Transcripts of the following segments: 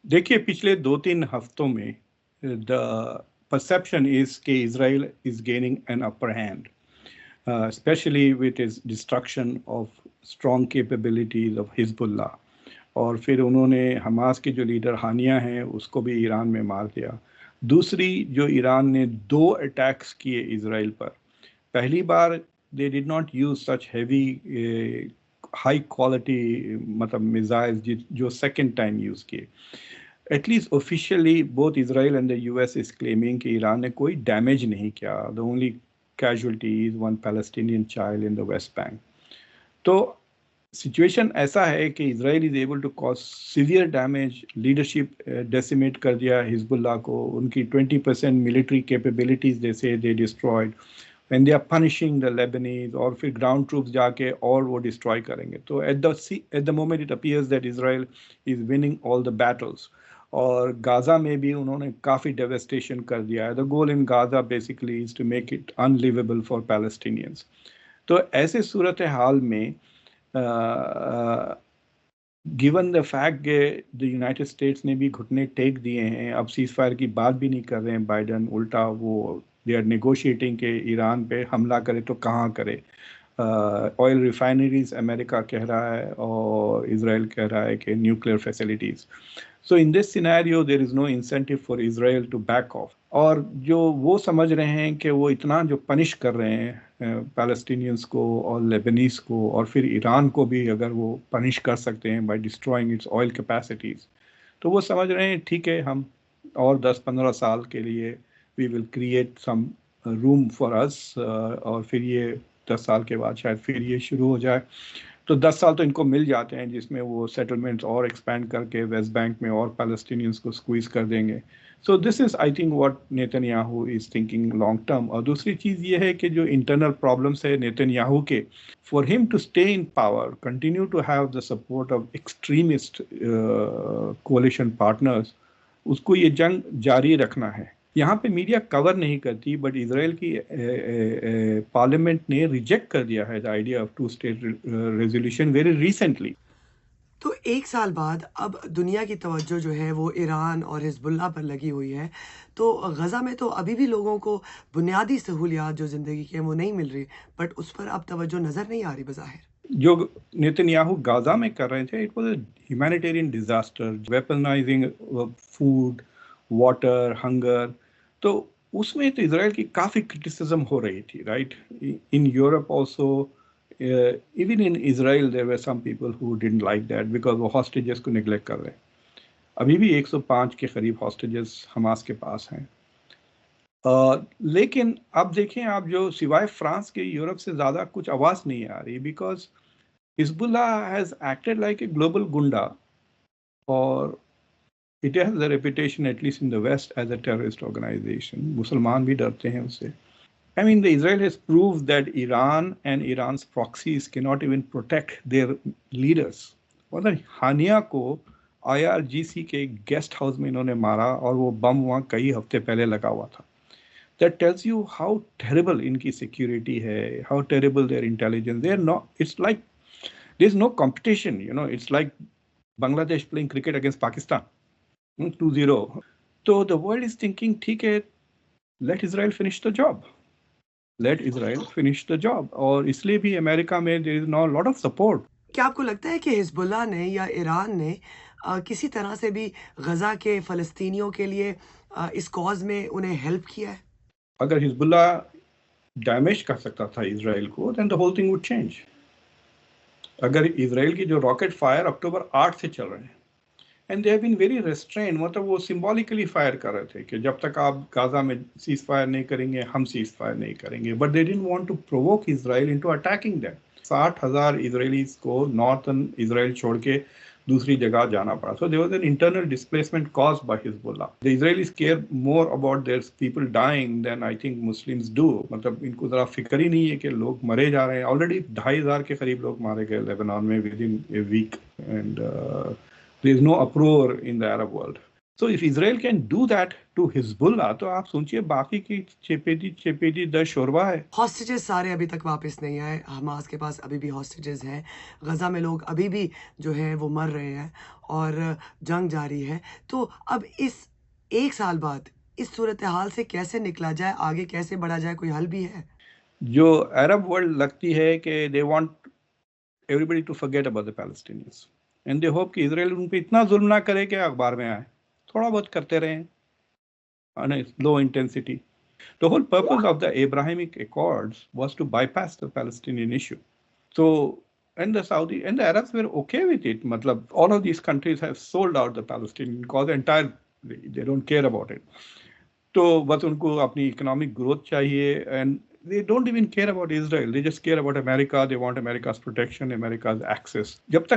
देखिए पिछले 2-3 हफ्तों में द perception is कि Israel is gaining an upper hand, especially with its destruction of strong capabilities of Hezbollah. और फिर उन्होंने हमास के जो लीडर हानिया हैं उसको भी ईरान में मार दिया। दूसरी जो ईरान ने 2 अटैक्स किए इसराइल पर। पहली बार they did not use such heavy high quality मतलब मिसाइल्स जो सेकंड टाइम यूज किए। At least officially, both Israel and the US is claiming कि ईरान ने कोई डैमेज नहीं किया. The only casualty is one Palestinian child in the West Bank. तो situation ऐसा है कि Israel is able to cause severe damage, leadership decimate कर दिया हिजबुल्लाह को, उनकी 20% मिलिट्री कैपेबिलिटीज जैसे they destroyed when they are punishing the Lebanese, और फिर ग्राउंड ट्रूप्स जाके और वो डिस्ट्रॉय करेंगे। तो at the moment it appears that Israel is winning all the battles. और गाज़ा में भी उन्होंने काफ़ी डेवेस्टेशन कर दिया है। The goal in Gaza basically is to make it unlivable for Palestinians. तो ऐसे सूरत हाल में गिवन द फैक्ट के द यूनाइटेड स्टेट्स ने भी घुटने टेक दिए हैं, अब सीज फायर की बात भी नहीं कर रहे हैं बाइडन, उल्टा वो दे आर नेगोशिएटिंग के ईरान पे हमला करे तो कहाँ करे। ऑयल रिफाइनरीज अमेरिका कह रहा है और इसराइल कह रहा है कि nuclear facilities. So in this scenario there is no incentive for Israel to back off. और जो वो समझ रहे हैं कि वो इतना जो पनिश कर रहे हैं पैलेस्टीनियंस को और लेबनीज को, और फिर ईरान को भी अगर वो पनिश कर सकते हैं by destroying its oil capacities, तो वो समझ रहे हैं ठीक है हम और 10-15 साल के लिए we will create some room for us, और फिर ये 10 साल के बाद शायद फिर ये शुरू हो जाए। तो 10 साल तो इनको मिल जाते हैं जिसमें वो सेटलमेंट्स और एक्सपैंड करके वेस्ट बैंक में और पैलेस्टीनियंस को स्क्वीज कर देंगे। So this is I think what Netanyahu is thinking long term. और दूसरी चीज़ ये है कि जो इंटरनल प्रॉब्लम्स है नेतन्याहू के, for him to stay in power, continue to have the support of extremist coalition partners, उसको ये जंग जारी रखना है। यहाँ पे मीडिया कवर नहीं करती, बट इसराइल की पार्लियामेंट ने रिजेक्ट कर दिया है the idea of 2 state resolution very recently. तो 1 साल बाद अब दुनिया की तवज्जो जो है वो ईरान और हिज़्बुल्लाह पर लगी हुई है। तो गज़ा में तो अभी भी लोगों को बुनियादी सहूलियात जो ज़िंदगी की हैं वो नहीं मिल रही, बट उस पर अब तवज्जो नज़र नहीं आ रही बज़ाहिर। जो नेतन्याहू गाजा में कर रहे थे, it was a humanitarian disaster, weaponising food, water, hunger. तो उसमें तो इसराइल की काफ़ी क्रिटिसिज्म हो रही थी, right? In Europe also, even in Israel there were some people who didn't like that because वो hostages को neglect कर रहे हैं। अभी भी 105 के करीब hostages हमास के पास हैं। लेकिन अब देखें, आप जो सिवाय फ्रांस के यूरोप से ज़्यादा कुछ आवाज़ नहीं आ रही, because Hezbollah has acted like a global gunda, और it has a reputation at least in the West as a terrorist organization. मुसलमान भी डरते हैं उससे। I mean, the Israel has proved that Iran and Iran's proxies cannot even protect their leaders. मतलब हानिया को IRGC के guest house में इन्होंने मारा और वो बम वहाँ कई हफ्ते पहले लगा हुआ था। That tells you how terrible इनकी security है, how terrible their intelligence. They are not. It's like there's no competition. You know, it's like Bangladesh playing cricket against Pakistan, 2-0. So the world is thinking, ठीक है, let Israel finish the job. Let Israel finish the job. और इसलिए भी America में there is now a lot of support. क्या आपको लगता है कि हिज़्बुल्लाह ने या ईरान ने किसी तरह से भी गज़ा के फ़लस्तीनियों के लिए इस कॉज़ में उन्हें हेल्प किया है? अगर हिजबुल्लाह डैमेज कर सकता था इसराइल को, then the whole thing would change. अगर इसराइल की जो रॉकेट फायर अक्टूबर 8 से चल रहे हैं, and they have been very restrain, मतलब वो सिंबॉलिकली फायर कर रहे थे कि जब तक आप गाजा में सीज फायर नहीं करेंगे हम सीज फायर नहीं करेंगे, but they didn't want to provoke Israel into attacking that. 60,000 Israelis को नॉर्थन इसराइल छोड़ के दूसरी जगह जाना पड़ा। So there was an internal displacement caused by Hezbollah. The Israelis care more about their people dying than I think Muslims do. मतलब इनको ज़रा फिक्र ही नहीं है कि लोग मरे जा रहे हैं। ऑलरेडी 2,500 के करीब लोग मारे गए लेबनान में within a week, and there is no uproar in the Arab world. So if Israel can do that to Hezbollah, तो आप सोचिए बाकी की चेपेदी द शोरबा है। हॉस्टेजेस सारे अभी तक वापस नहीं आए। हमास के पास अभी भी हॉस्टेजेस हैं। गज़ा में लोग अभी भी जो है वो मर रहे हैं और जंग जारी है। तो अब इस 1 साल बाद इस सूरत-ए-हाल से कैसे निकला जाए, आगे कैसे बढ़ा जाए, कोई हल भी है? जो अरब वर्ल्ड लगती है कि they want everybody to forget about the Palestinians and they hope कि इजराइल उन पे इतना जुल्म ना करे कि अखबार में आए, थोड़ा बहुत करते रहें on a low intensity. The whole purpose of the Abrahamic Accords was to bypass the Palestinian issue. So, and the Saudi and the Arabs were okay with it. Matlab, all of these countries have sold out the Palestinian cause entirely. They don't care about it. तो बस उनको अपनी economic growth चाहिए and they don't even care about Israel. They just care about America. They want America's protection, America's access. जब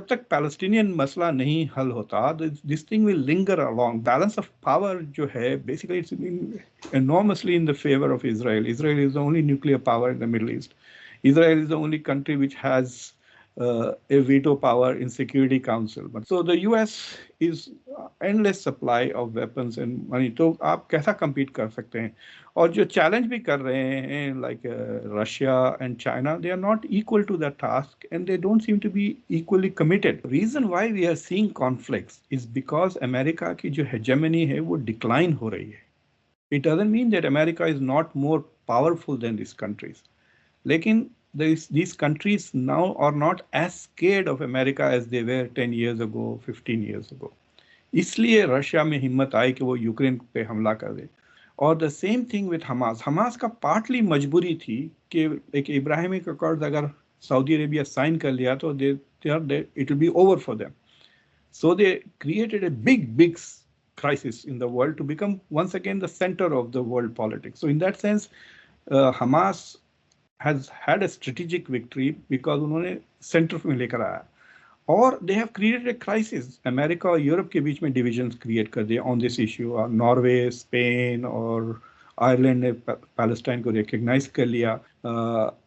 तक Palestinian मसला नहीं हल होता, this thing will linger along. Balance of power जो है, basically it's enormously in the favor of Israel. Israel is the only nuclear power in the Middle East. Israel is the only country which has a veto power in Security Council. But so the US is endless supply of weapons and money. तो आप कैसा compete कर सकते हैं? और जो challenge भी कर रहे हैं like Russia and China, they are not equal to the task and they don't seem to be equally committed. Reason why we are seeing conflicts is because America की जो हेजेमनी है वो डिक्लाइन हो रही है. It doesn't mean that America is not more powerful than this countries, लेकिन these countries now are not as scared of America as they were 10 years ago, 15 years ago. इसलिए Russia में हिम्मत आई कि वो यूक्रेन पे हमला कर दे. और the same thing with Hamas. Hamas का पार्टली मजबूरी थी कि एक इब्राहिमिक अकॉर्ड अगर सऊदी अरेबिया साइन कर लिया तो it will be over for them. So they created a big crisis in the world to become once again the center of the world politics. So in that sense, Hamas has had a strategic victory because उन्होंने centre में लेकर आया. और they have created a crisis. America और Europe के बीच में divisions create कर दिए ऑन दिस इशू. और नॉर्वे, स्पेन और आयरलैंड ने पैलेस्टाइन को रिकग्नाइज कर लिया.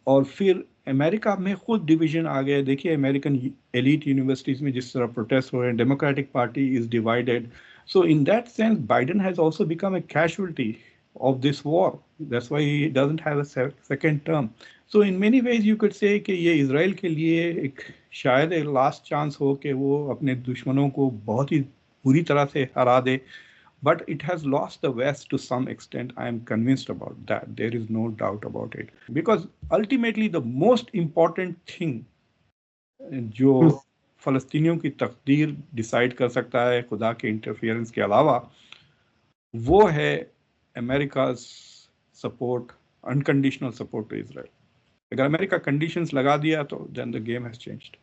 और फिर अमेरिका में खुद डिवीजन आ गया. देखिए अमेरिकन एलीट यूनिवर्सिटीज में जिस तरह प्रोटेस्ट हो रहे हैं, democratic party is divided. So in that sense, Biden has also become a casualty of this war. That's why he doesn't have a second term. So in many ways you could say कि ये Israel के लिए एक शायद एक last chance हो कि वो अपने दुश्मनों को बहुत ही बुरी तरह से हरा दे. But it has lost the West to some extent. I am convinced about that. There is no doubt about it. Because ultimately the most important thing जो फ़लस्तीनियों की तकदीर डिसाइड कर सकता है खुदा के इंटरफियरेंस के अलावा, वो है America support, unconditional support to Israel. अगर अमेरिका कंडीशंस लगा दिया तो then the game has changed.